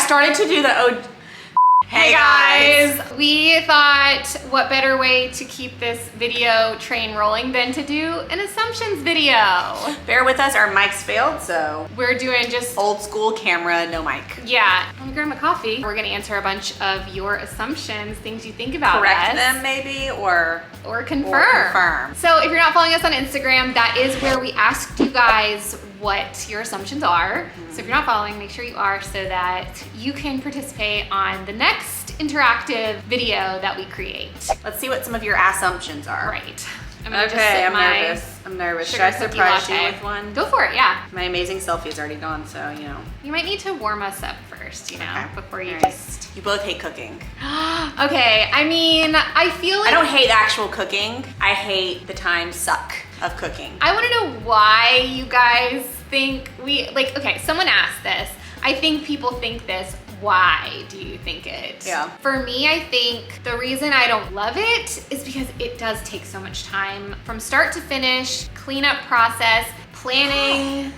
started to do the Hey guys! We thought what better way to keep this video train rolling than to do an assumptions video. Bear with us, our mics failed, so we're doing just old school camera, no mic. Yeah, I'm gonna grab a coffee. We're gonna answer a bunch of your assumptions, things you think about Correct us. them maybe, or confirm. So if you're not following us on Instagram, that is where we asked you guys what your assumptions are. So if you're not following, make sure you are so that you can participate on the next interactive video that we create. Let's see what some of your assumptions are. Right. I'm nervous. I'm nervous. Should I surprise you with one? Go for it, yeah. My amazing selfie is already gone, so, you know. You might need to warm us up first, you know, okay. Before you You both hate cooking. Okay, I mean, I feel like... I don't hate the actual cooking. I hate the time suck of cooking. I want to know why you guys think okay, someone asked this. I think people think this. Why do you think it? Yeah. For me, I think the reason I don't love it is because it does take so much time from start to finish, cleanup process, planning.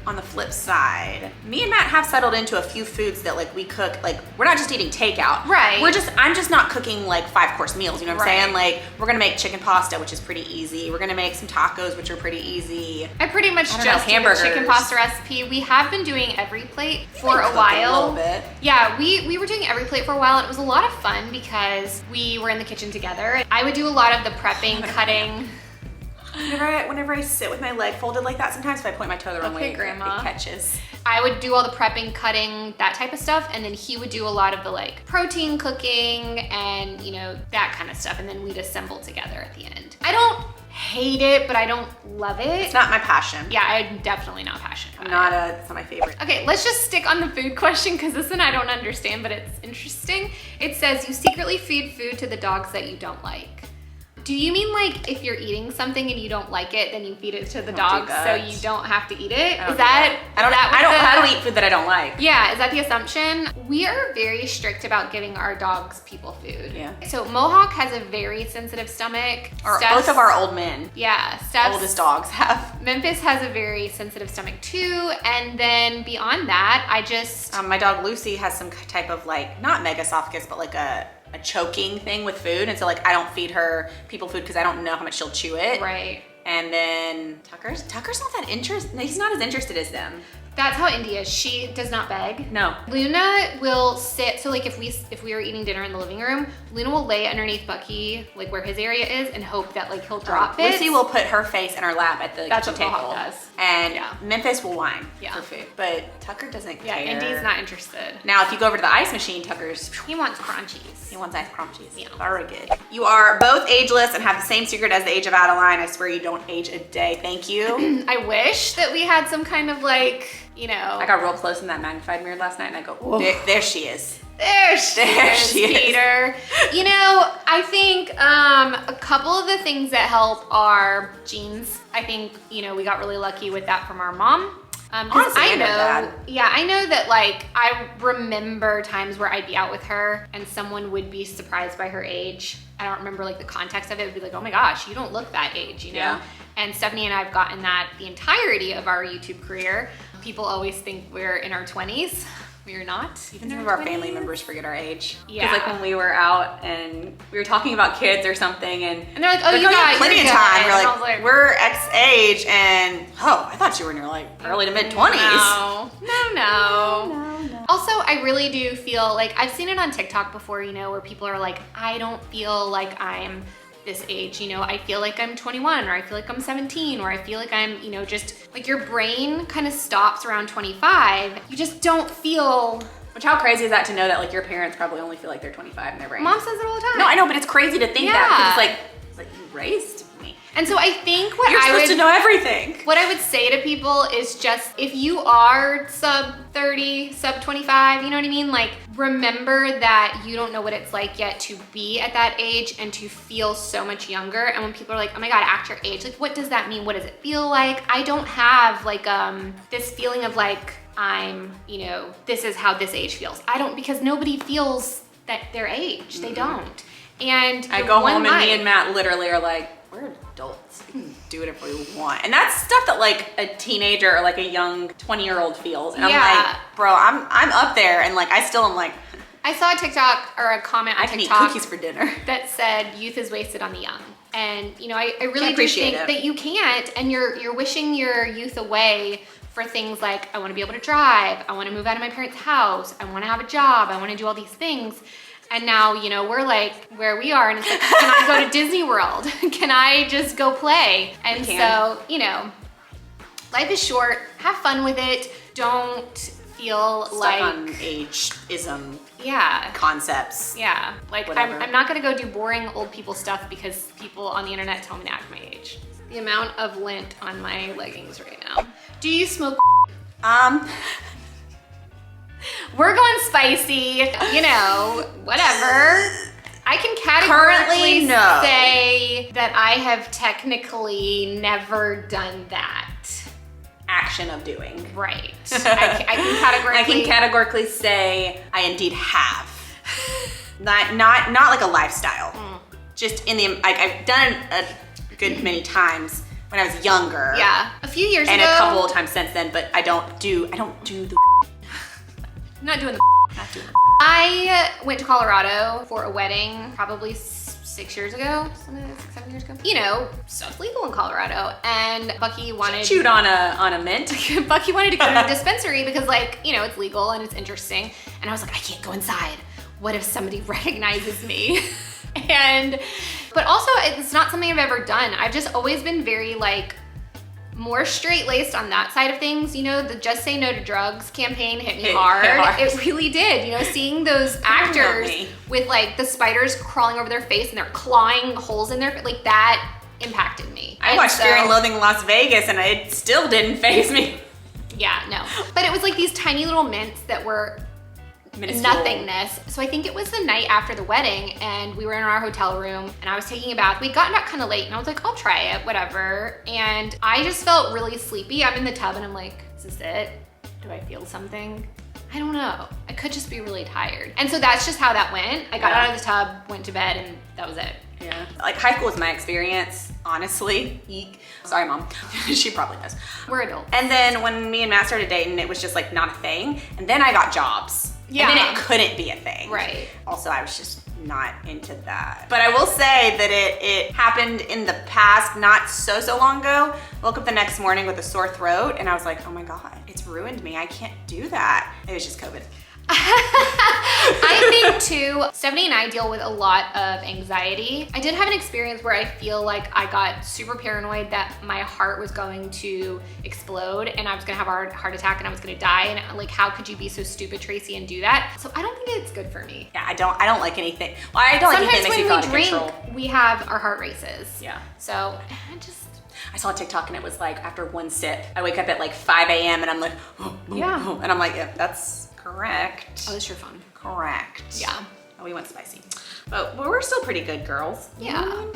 On the flip side, me and Matt have settled into a few foods that like we cook, like we're not just eating takeout. Right. I'm just not cooking like 5-course meals, you know what I'm Right. saying? Like we're gonna make chicken pasta, which is pretty easy. We're gonna make some tacos, which are pretty easy. I pretty much I don't just know, hamburgers. did a chicken pasta recipe. We have been doing every plate for a cook while. A little bit. Yeah, we were doing every plate for a while, and it was a lot of fun because we were in the kitchen together. I would do a lot of the prepping, cutting. Whenever I sit with my leg folded like that, sometimes if I point my toe the wrong way, Grandma. it catches. I would do all the prepping, cutting, that type of stuff, and then he would do a lot of the like protein cooking and, you know, that kind of stuff, and then we'd assemble together at the end. I don't hate it, but I don't love it. It's not my passion. Yeah, I'm definitely not passionate It's about not my favorite. Okay, let's just stick on the food question because this one I don't understand, but it's interesting. It says you secretly feed food to the dogs that you don't like. Do you mean like if you're eating something and you don't like it, then you feed it to the dogs so you don't have to eat it? Is that? I don't eat food that I don't like. Yeah, is that the assumption? We are very strict about giving our dogs people food. Yeah. So Mohawk has a very sensitive stomach. Both of our old men. Yeah, Stef's oldest dogs have. Memphis has a very sensitive stomach too, and then beyond that, I just my dog Lucy has some type of like not megaesophagus, but like a choking thing with food, and so like I don't feed her people food because I don't know how much she'll chew it. Right. And then Tucker's not that interested. He's not as interested as them. That's how Indy is. She does not beg. No. Luna will sit, so like if we were eating dinner in the living room, Luna will lay underneath Bucky, like where his area is, and hope that like he'll drop it. Lucy will put her face in her lap at the kitchen table. That's what Mohawk does. And Memphis will whine for food. But Tucker doesn't care. Yeah, Indy's not interested. Now, if you go over to the ice machine, He wants crunchies. He wants ice crunchies. Yeah. Very good. You are both ageless and have the same secret as the age of Adeline. I swear you don't age a day. Thank you. I wish that we had some kind of like, you know. I got real close in that magnified mirror last night and I go, there she is. There she is, Peter. You know, I think a couple of the things that help are genes. I think, you know, we got really lucky with that from our mom. Honestly, I know, Dad. yeah, I know that like, I remember times where I'd be out with her and someone would be surprised by her age. I don't remember like the context of it. It would be like, oh my gosh, you don't look that age, you know? Yeah. And Stefanie and I have gotten that the entirety of our YouTube career. People always think we're in our 20s. We are not. Even some of our family members forget our age. Yeah. Because like when we were out and we were talking about kids or something and they're like, oh, you got plenty of good. time. We're And I like, was like, we're X age and I thought you were in your like early to mid 20s. No. Also, I really do feel like I've seen it on TikTok before, you know, where people are like, I don't feel like I'm this age, you know, I feel like I'm 21 or I feel like I'm 17 or I feel like I'm, you know, just like your brain kind of stops around 25. You just don't feel. Which how crazy is that to know that like your parents probably only feel like they're 25 in their brain? Mom says it all the time. No, I know, but it's crazy to think that because it's like you raised me. And so I think you're supposed to know everything. What I would say to people is just, if you are sub 30, sub 25, you know what I mean? Like, remember that you don't know what it's like yet to be at that age and to feel so much younger. And when people are like, oh my God, act your age, like, what does that mean? What does it feel like? I don't have like this feeling of like, I'm, you know, this is how this age feels. I don't, because nobody feels that their age. They don't. And I go home and me and Matt literally are like, we're adults. We can do whatever we want. And that's stuff that like a teenager or like a young 20-year-old feels. And I'm like, bro, I'm up there and like I still am like, I saw a TikTok or a comment on I can eat TikTok cookies for dinner that said youth is wasted on the young. And you know, I really do appreciate think it. that you can't, and you're wishing your youth away for things like, I want to be able to drive, I want to move out of my parents' house, I want to have a job, I want to do all these things. And now, you know, we're like where we are, and it's like, can I go to Disney World? Can I just go play? And so, you know, life is short, have fun with it. Don't feel stuck like on ageism yeah concepts. Yeah, like I'm not gonna go do boring old people stuff because people on the internet tell me to act my age. The amount of lint on my leggings right now. Do you smoke? We're going spicy, you know, whatever. I can categorically say that I have technically never done that. Action of doing. Right. I can categorically say I indeed have. Not like a lifestyle. Just in the, like I've done it a good many times when I was younger. Yeah, a few years ago. And a couple of times since then, but I don't do the I'm not doing the I went to Colorado for a wedding probably 6 years ago, 7 years ago. You know, stuff's legal in Colorado, and Bucky wanted chewed on a mint. Bucky wanted to go to the dispensary because, like, you know, it's legal and it's interesting. And I was like, I can't go inside. What if somebody recognizes me? But also, it's not something I've ever done. I've just always been very like more straight-laced on that side of things. You know, the Just Say No to Drugs campaign hit me hard. It really did. You know, seeing those actors with like the spiders crawling over their face and they're clawing holes in their, like that impacted me. I watched Fear and Loathing in Las Vegas and it still didn't faze me. Yeah, no. But it was like these tiny little mints that were nothingness. So I think it was the night after the wedding and we were in our hotel room and I was taking a bath. We'd gotten back kind of late and I was like, I'll try it, whatever. And I just felt really sleepy. I'm in the tub and I'm like, is this it? Do I feel something? I don't know. I could just be really tired. And so that's just how that went. I got out of the tub, went to bed, and that was it. Yeah. Like high school was my experience, honestly. Eek. Sorry, Mom. She probably knows. We're adults. And then when me and Matt started dating, it was just like not a thing. And then I got jobs. Yeah. And then it couldn't be a thing. Right. Also, I was just not into that. But I will say that it happened in the past, not so long ago. Woke up the next morning with a sore throat and I was like, oh my God, it's ruined me. I can't do that. It was just COVID. I think too, Stefanie and I deal with a lot of anxiety. I did have an experience where I feel like I got super paranoid that my heart was going to explode and I was gonna have a heart attack and I was gonna die. And like, how could you be so stupid, Tracy, and do that? So I don't think it's good for me. Yeah, I don't like anything. Well, I don't like anything that makes me feel out of control. Sometimes when we drink, we have our heart races. Yeah. So I saw a TikTok and it was like after one sip, I wake up at like 5 a.m. and I'm like, yeah. And I'm like, yeah, that's correct. Oh, that's your fun. Correct. Yeah. Oh, we went spicy. But we're still pretty good girls. Yeah.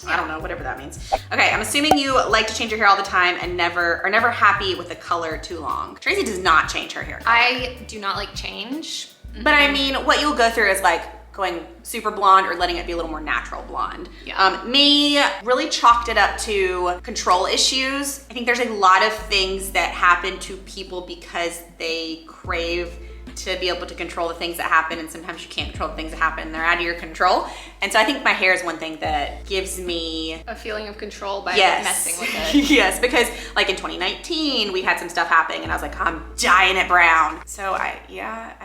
I don't know, whatever that means. Okay, I'm assuming you like to change your hair all the time and are never happy with the color too long. Tracy does not change her hair color. I do not like change. But I mean, what you'll go through is like going super blonde or letting it be a little more natural blonde. Yeah. Me really chalked it up to control issues. I think there's a lot of things that happen to people because they crave to be able to control the things that happen, and sometimes you can't control the things that happen and they're out of your control. And so I think my hair is one thing that gives me a feeling of control by messing with it. Yes, because like in 2019 we had some stuff happening and I was like, I'm dyeing it brown. So I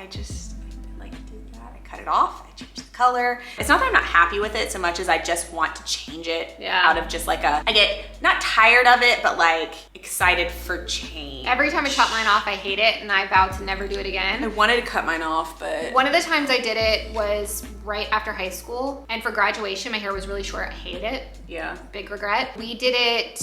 just like to do that. I cut it off, I changed the color. It's not that I'm not happy with it so much as I just want to change it out of just like I get not tired of it, but like excited for change. Every time I chop mine off, I hate it and I vow to never do it again. I wanted to cut mine off, but one of the times I did it was right after high school, and for graduation my hair was really short. I hated it. Yeah. Big regret. We did it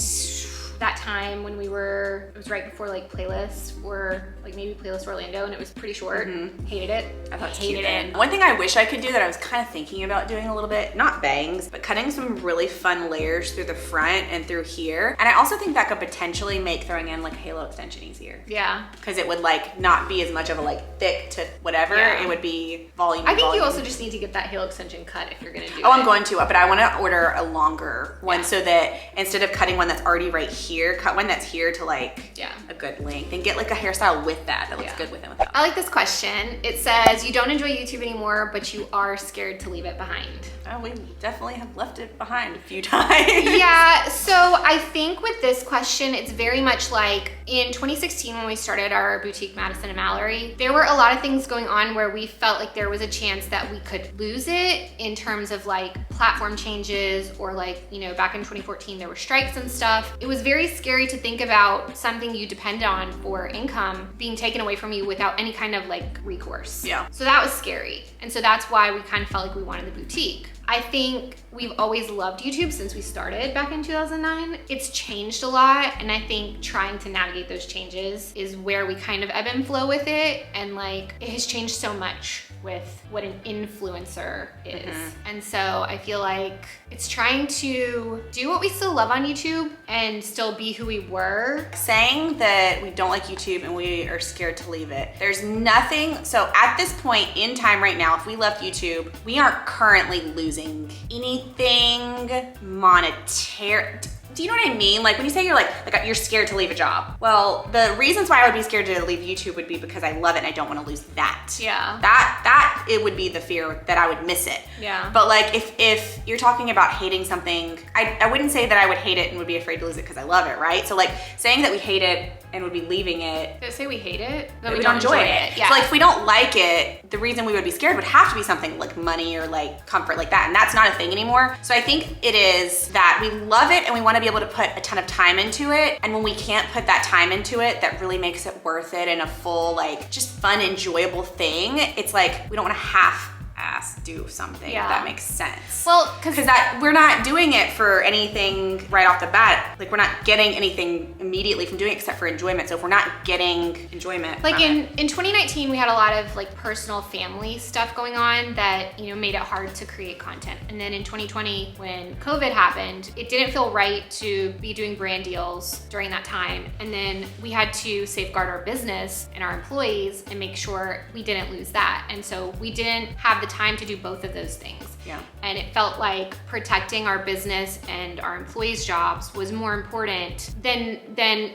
that time when it was right before like Playlist or like maybe Playlist Orlando, and it was pretty short. Hated it. I thought hated it. One thing I wish I could do that I was kind of thinking about doing a little bit, not bangs, but cutting some really fun layers through the front and through here. And I also think that could potentially make throwing in like a halo extension easier. Yeah. Because it would like not be as much of a like thick to whatever. Yeah. It would be volume. I think you also just need to get that halo extension cut if you're gonna do it. Oh, I'm going to, but I want to order a longer one so that instead of cutting one that's already right here, cut one that's here to like a good length and get like a hairstyle with that looks good with it. I like this question. It says, you don't enjoy YouTube anymore, but you are scared to leave it behind. Oh, we definitely have left it behind a few times. Yeah, so I think with this question, it's very much like in 2016 when we started our boutique Madison and Mallory, there were a lot of things going on where we felt like there was a chance that we could lose it in terms of like platform changes or like, you know, back in 2014 there were strikes and stuff. It was very scary to think about something you depend on for income being taken away from you without any kind of like recourse. Yeah. So that was scary. And so that's why we kind of felt like we wanted the boutique. I think we've always loved YouTube since we started back in 2009. It's changed a lot, and I think trying to navigate those changes is where we kind of ebb and flow with it, and like it has changed so much with what an influencer is. And so I feel like it's trying to do what we still love on YouTube and still be who we were. Saying that we don't like YouTube and we are scared to leave it, there's nothing, so at this point in time right now, if we left YouTube, we aren't currently losing anything monetary. Do you know what I mean? Like when you say you're scared to leave a job. Well, the reasons why I would be scared to leave YouTube would be because I love it and I don't want to lose that. Yeah. That it would be the fear that I would miss it. Yeah. But like if you're talking about hating something, I wouldn't say that I would hate it and would be afraid to lose it because I love it, right? So like saying that we hate it and would be leaving it. Did I say we hate it? That we don't enjoy it. Yeah. So like if we don't like it, the reason we would be scared would have to be something like money or like comfort like that. And that's not a thing anymore. So I think it is that we love it and we want to be able to put a ton of time into it. And when we can't put that time into it, that really makes it worth it and a full, like just fun, enjoyable thing. It's like, we don't want to half-ass do something, if that makes sense. Well, because that we're not doing it for anything right off the bat. Like we're not getting anything immediately from doing it except for enjoyment. So if we're not getting enjoyment, like in 2019, we had a lot of like personal family stuff going on that, you know, made it hard to create content. And then in 2020, when COVID happened, it didn't feel right to be doing brand deals during that time. And then we had to safeguard our business and our employees and make sure we didn't lose that. And so we didn't have the time to do both of those things. Yeah. And it felt like protecting our business and our employees' jobs was more important than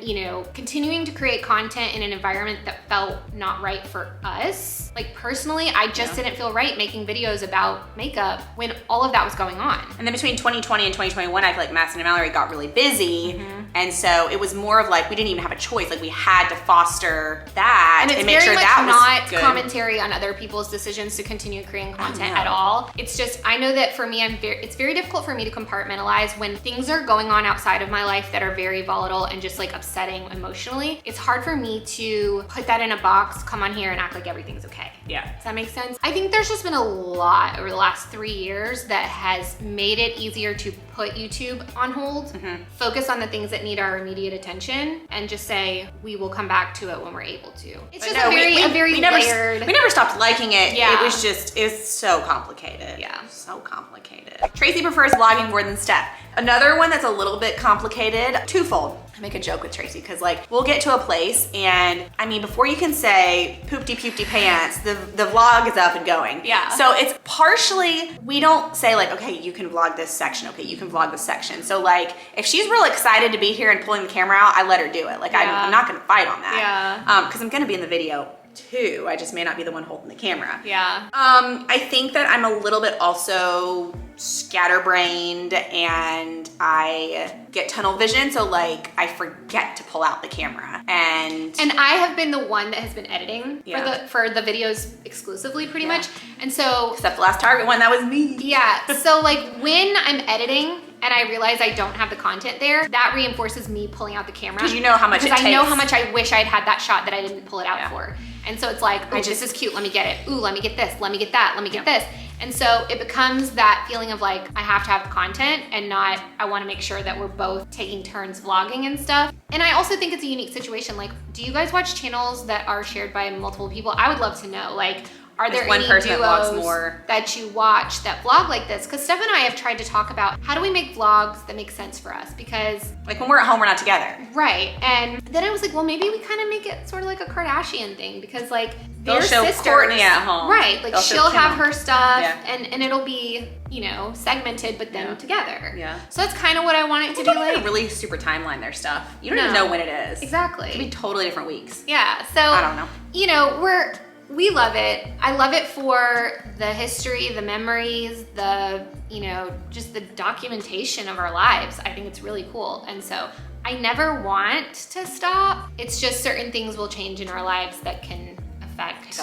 you know, continuing to create content in an environment that felt not right for us. Like personally, I just didn't feel right making videos about makeup when all of that was going on. And then between 2020 and 2021, I feel like Madison and Mallory got really busy. And so it was more of like, we didn't even have a choice. Like we had to foster that and make sure that was not good. Commentary on other people's decisions to continue creating content at all. It's just, I know that for me, it's very difficult for me to compartmentalize when things are going on outside of my life that are very volatile and just like upsetting emotionally. It's hard for me to put that in a box, come on here and act like everything's okay. Yeah. Does that make sense? I think there's just been a lot over the last 3 years that has made it easier to put YouTube on hold, focus on the things that need our immediate attention, and just say, we will come back to it when we're able to. It's just we never stopped liking it. Yeah. It's so complicated. Yeah. So complicated. Tracy prefers vlogging more than Stef. Another one that's a little bit complicated, twofold. I make a joke with Tracy because like we'll get to a place and I mean before you can say poopty pants, the vlog is up and going. Yeah. So it's partially, we don't say like, okay, you can vlog this section, okay, you can vlog this section. So like if she's real excited to be here and pulling the camera out, I let her do it. Like I'm not gonna fight on that. Yeah. Because I'm gonna be in the video too. I just may not be the one holding the camera. Yeah. I think that I'm a little bit also scatterbrained and I get tunnel vision. So like I forget to pull out the camera and I have been the one that has been editing for the videos exclusively pretty much. And so except the last Target one, that was me. Yeah. So like when I'm editing and I realize I don't have the content there, that reinforces me pulling out the camera. Because you know how much it takes. Because I know how much I wish I'd had that shot that I didn't pull it out for. And so it's like, oh, this is cute, let me get it. Ooh, let me get this, let me get that, let me get this. And so it becomes that feeling of like, I have to have the content and not, I wanna make sure that we're both taking turns vlogging and stuff. And I also think it's a unique situation. Like, do you guys watch channels that are shared by multiple people? I would love to know, like, are there any duos that you watch that vlog like this? Because Stef and I have tried to talk about how do we make vlogs that make sense for us? Because like when we're at home, we're not together. Right. And then I was like, well, maybe we kind of make it sort of like a Kardashian thing because like they're show sisters. Courtney at home. Right. Like she'll have her stuff Yeah. and it'll be, you know, segmented, but then together. Yeah. So that's kind of what I want it to be like. Really super timeline their stuff. You don't even know when it is. Exactly. It could be totally different weeks. Yeah. So I don't know. You know, we love it. I love it for the history, the memories, the, you know, just the documentation of our lives. I think it's really cool. And so I never want to stop. It's just certain things will change in our lives that can affect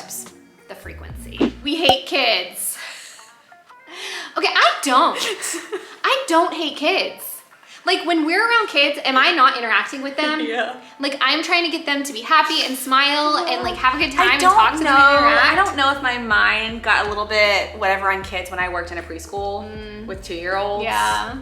the frequency. We hate kids. Okay, I don't hate kids. Like when we're around kids, am I not interacting with them? Yeah. Like I'm trying to get them to be happy and smile and like have a good time and talk to them and interact. I don't know if my mind got a little bit whatever on kids when I worked in a preschool with 2-year-olds. Yeah.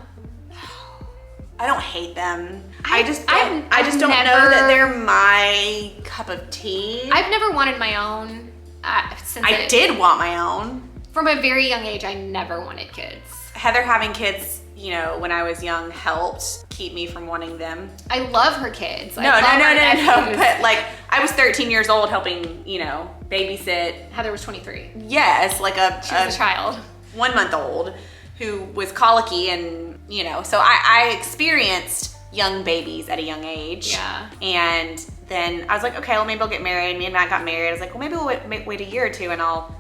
I don't hate them. I just don't know that they're my cup of tea. I've never wanted my own. I did want my own. From a very young age, I never wanted kids. Heather having kids, you know, when I was young helped keep me from wanting them. I love her kids. No. But like I was 13 years old helping, you know, babysit. Heather was 23. Yes, like she was a child. 1 month old who was colicky and, you know, so I experienced young babies at a young age. Yeah. And then I was like, okay, well maybe I'll get married. Me and Matt got married. I was like, well maybe we'll wait a year or two and I'll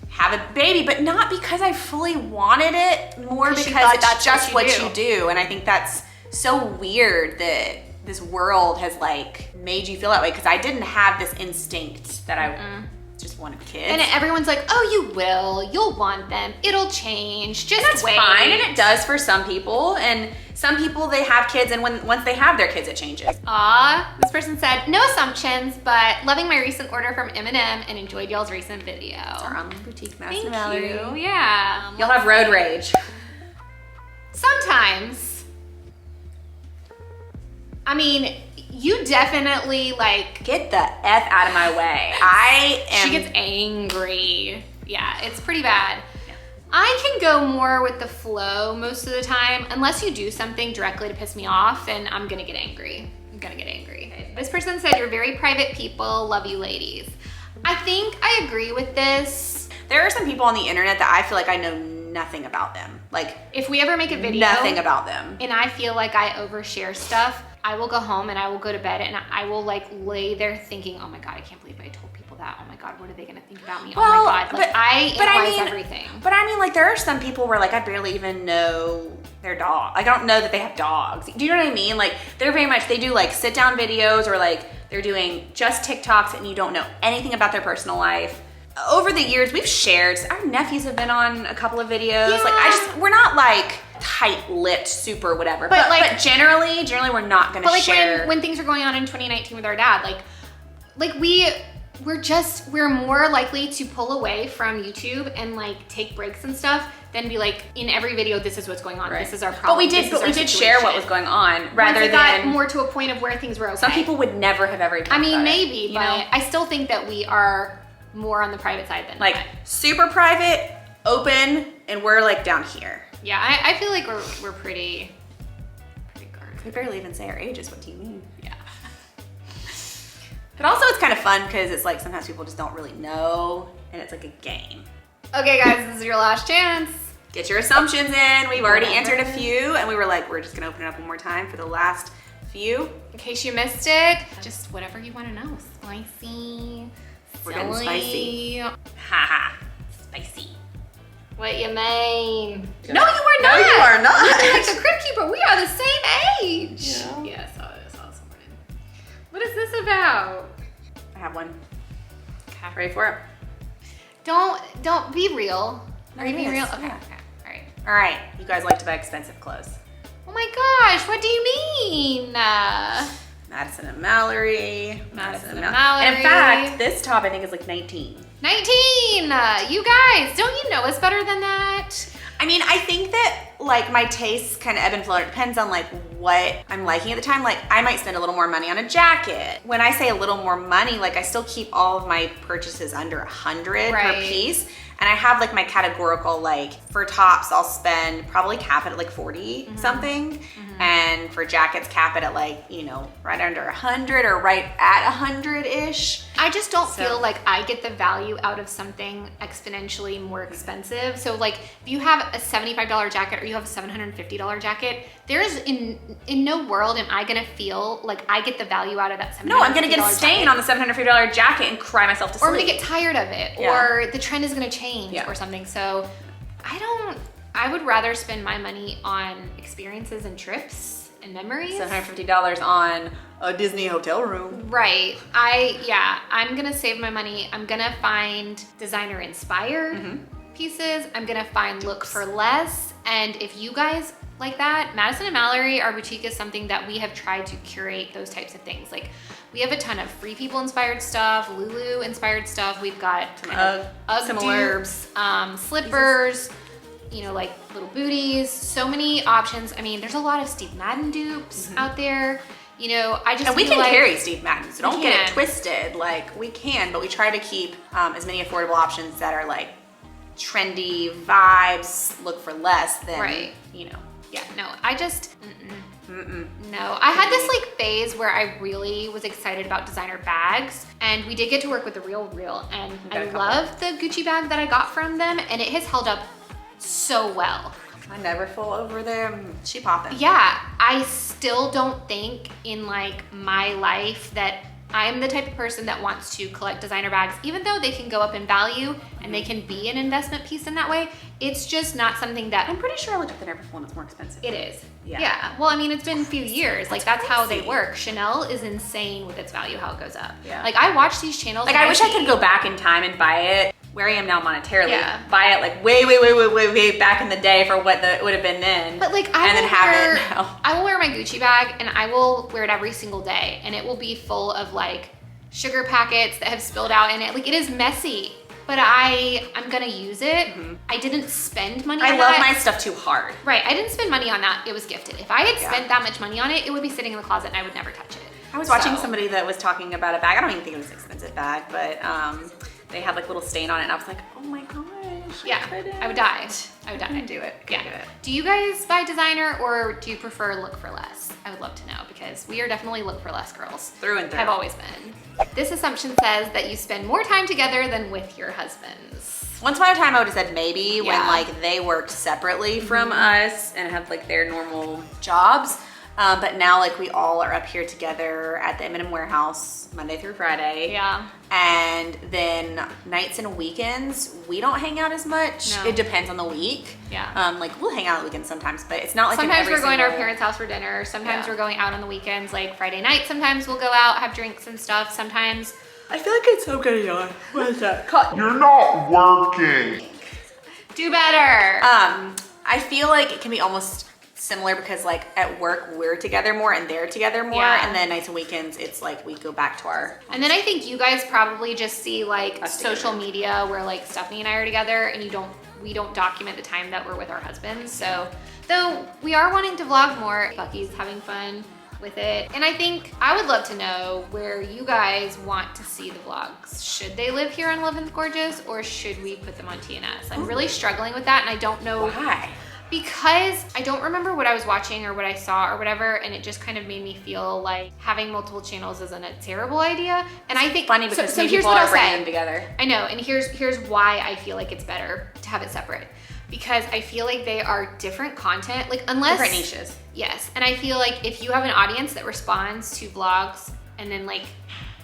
have a baby, but not because I fully wanted it, more because it's just what you do. And I think that's so weird that this world has like made you feel that way, because I didn't have this instinct that I just wanted kids. And everyone's like, oh, you will, you'll want them, it'll change, just that's wait. Fine, and it does for some people, and some people they have kids and once they have their kids it changes. This person said, no assumptions, but loving my recent order from M&M and enjoyed y'all's recent video. It's our online boutique, Thank you, yeah. You'll have road rage. Sometimes. I mean, you definitely like... Get the F out of my way. I am... She gets angry. Yeah, it's pretty bad. I can go more with the flow most of the time. Unless you do something directly to piss me off, then I'm gonna get angry. Okay. This person said, you're very private people, love you ladies. I think I agree with this. There are some people on the internet that I feel like I know nothing about them. Like, if we ever make a video, nothing about them, and I feel like I overshare stuff, I will go home and I will go to bed and I will like lay there thinking, oh my God, I can't believe I told people that. Oh my God, what are they gonna think about me? Well, oh my God, like I analyze everything. But I mean, like there are some people where like I barely even know their dog. Like I don't know that they have dogs. Do you know what I mean? Like they're very much, they do like sit down videos or like they're doing just TikToks and you don't know anything about their personal life. Over the years, we've shared, our nephews have been on a couple of videos. Yeah. Like we're not like tight-lipped, super whatever. But generally we're not gonna share. Like when things were going on in 2019 with our dad, like we're more likely to pull away from YouTube and like take breaks and stuff than be like in every video, this is what's going on. Right. This is our problem. But we did share what was going on rather than got more to a point of where things were okay. Some people would never have ever. I mean, maybe, but I still think that we are more on the private side than like super private, open, and we're like down here. Yeah, I feel like we're pretty guarded. We barely even say our ages. What do you mean? Yeah. But also it's kind of fun because it's like sometimes people just don't really know and it's like a game. Okay guys, this is your last chance. Get your assumptions in. We've already answered a few and we were like, we're just gonna open it up one more time for the last few. In case you missed it, just whatever you want to know. Spicy. We're getting spicy. Haha. Spicy. What you mean? No, you are not. No, you are not. You're like the Crypt Keeper. We are the same age. Yeah. Yeah, I saw this morning. What is this about? I have one. Okay. Ready for it? Don't be real. Are you being real? Okay. Yeah. Okay. All right. You guys like to buy expensive clothes. Oh my gosh, what do you mean? Madison and Mallory. Madison and Mallory. And in fact, this top I think is like 19. 19! You guys, don't you know us better than that? I mean, I think that like my tastes kind of ebb and flow. It depends on like what I'm liking at the time. Like I might spend a little more money on a jacket. When I say a little more money, like I still keep all of my purchases under 100 per piece. And I have like my categorical, like for tops, I'll spend probably cap it at like 40 something. And for jackets, cap it at like, you know, right under 100 or right at 100-ish. I just don't feel like I get the value out of something exponentially more expensive. So like if you have a $75 jacket or you have a $750 jacket, there's in no world am I gonna feel like I get the value out of that $750 No, I'm gonna get a stain on the $750 jacket and cry myself to sleep. Or I'm gonna get tired of it, or the trend is gonna change or something. So I would rather spend my money on experiences and trips and memories. $750 on a Disney hotel room. Right. I'm gonna save my money. I'm gonna find designer inspired pieces. I'm gonna find look for less. And if you guys like that, Madison and Mallory, our boutique is something that we have tried to curate those types of things. Like we have a ton of Free People inspired stuff, Lulu inspired stuff. We've got UGG similar dupes, slippers, you know, like little booties, so many options. I mean, there's a lot of Steve Madden dupes out there. You know, and we can carry Steve Madden, so don't get it twisted. Like we can, but we try to keep as many affordable options that are like trendy vibes, look for less than, you know. Yeah, no, I just, no. I had this like phase where I really was excited about designer bags, and we did get to work with The Real, and I love the Gucci bag that I got from them, and it has held up so well. I never fall over them. She poppin'. Yeah, I still don't think in like my life that I'm the type of person that wants to collect designer bags, even though they can go up in value and they can be an investment piece in that way. It's just not something that I'm pretty sure I looked at the Neverfull and it's more expensive. It is. Yeah. Well, I mean, it's been a few years. Like that's how they work. Chanel is insane with its value, how it goes up. Yeah. Like I watch these channels. Like I wish I could go back in time and buy it where I am now monetarily. Buy it like way back in the day for what it would have been then. But like I will wear my Gucci bag and I will wear it every single day, and it will be full of like sugar packets that have spilled out in it. Like it is messy, but I'm gonna use it. I didn't spend money on that. I love my stuff too hard. Right, I didn't spend money on that. It was gifted. If I had spent that much money on it, it would be sitting in the closet and I would never touch it. I was watching somebody that was talking about a bag. I don't even think it was an expensive bag, but they had like a little stain on it and I was like, oh my gosh. Yeah, I would die. I'd do it. Yeah. Do you guys buy designer or do you prefer look for less? I would love to know, because we are definitely look for less girls. Through and through. Have always been. This assumption says that you spend more time together than with your husbands. Once upon a time I would have said maybe when like they worked separately from us and had like their normal jobs. But now like we all are up here together at the M&M warehouse Monday through Friday. Yeah. And then nights and weekends, we don't hang out as much. No. It depends on the week. Yeah. Like we'll hang out on the weekends sometimes, but it's not like sometimes we're going to our parents' house for dinner. Sometimes we're going out on the weekends, like Friday night. Sometimes we'll go out, have drinks and stuff. Sometimes. I feel like it's okay, y'all. What is that? You're not working. Do better. I feel like it can be almost similar because like at work we're together more and they're together more, and then nights and weekends it's like we go back to our and then I think you guys probably just see like social media where like Stefanie and I are together, and we don't document the time that we're with our husbands. So though we are wanting to vlog more, Bucky's having fun with it, and I think I would love to know where you guys want to see the vlogs. Should they live here on 11th Gorgeous or should we put them on TNS? I'm really struggling with that, and I don't know why. Because I don't remember what I was watching or what I saw or whatever, and it just kind of made me feel like having multiple channels isn't a terrible idea. And I think funny because so here's what I'll say. Them together. I know, and here's why I feel like it's better to have it separate. Because I feel like they are different content, like unless different niches. Yes, and I feel like if you have an audience that responds to vlogs and then like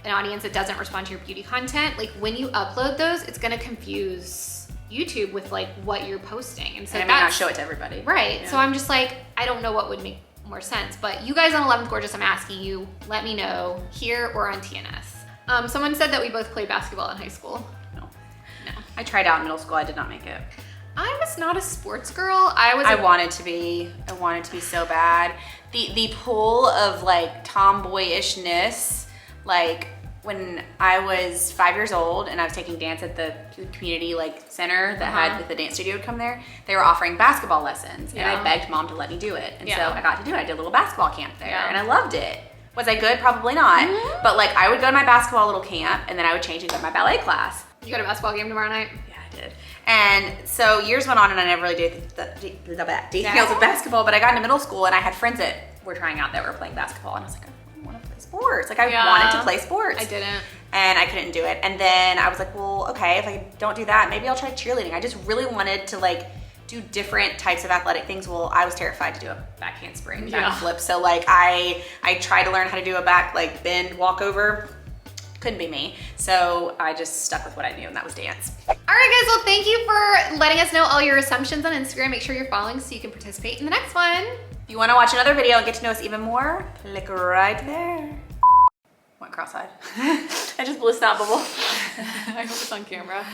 an audience that doesn't respond to your beauty content, like when you upload those, it's gonna confuse YouTube with like what you're posting, and so I may not show it to everybody. Right. So I'm just like, I don't know what would make more sense. But you guys on 11th Gorgeous, I'm asking you, let me know here or on TNS. Someone said that we both played basketball in high school. No. I tried out in middle school. I did not make it. I was not a sports girl. I wanted to be. I wanted to be so bad. The pool of like tomboyishness, like when I was 5 years old and I was taking dance at the community like center that had the dance studio would come there, they were offering basketball lessons and I begged mom to let me do it. And so I got to do it. I did a little basketball camp there and I loved it. Was I good? Probably not. But like I would go to my basketball little camp and then I would change and go to my ballet class. You got a basketball game tomorrow night? Yeah, I did. And so years went on and I never really did the details of basketball, but I got into middle school and I had friends that were trying out that were playing basketball and I was like, I want to play sports. Like I wanted to play sports. I didn't. And I couldn't do it. And then I was like, well, okay, if I don't do that, maybe I'll try cheerleading. I just really wanted to like do different types of athletic things. Well, I was terrified to do a back handspring, back flip. So like I tried to learn how to do a back like bend, walk over. Couldn't be me. So I just stuck with what I knew and that was dance. All right, guys, well, thank you for letting us know all your assumptions on Instagram. Make sure you're following so you can participate in the next one. If you wanna watch another video and get to know us even more, click right there. Went cross-eyed. I just blew a snot bubble. I hope it's on camera.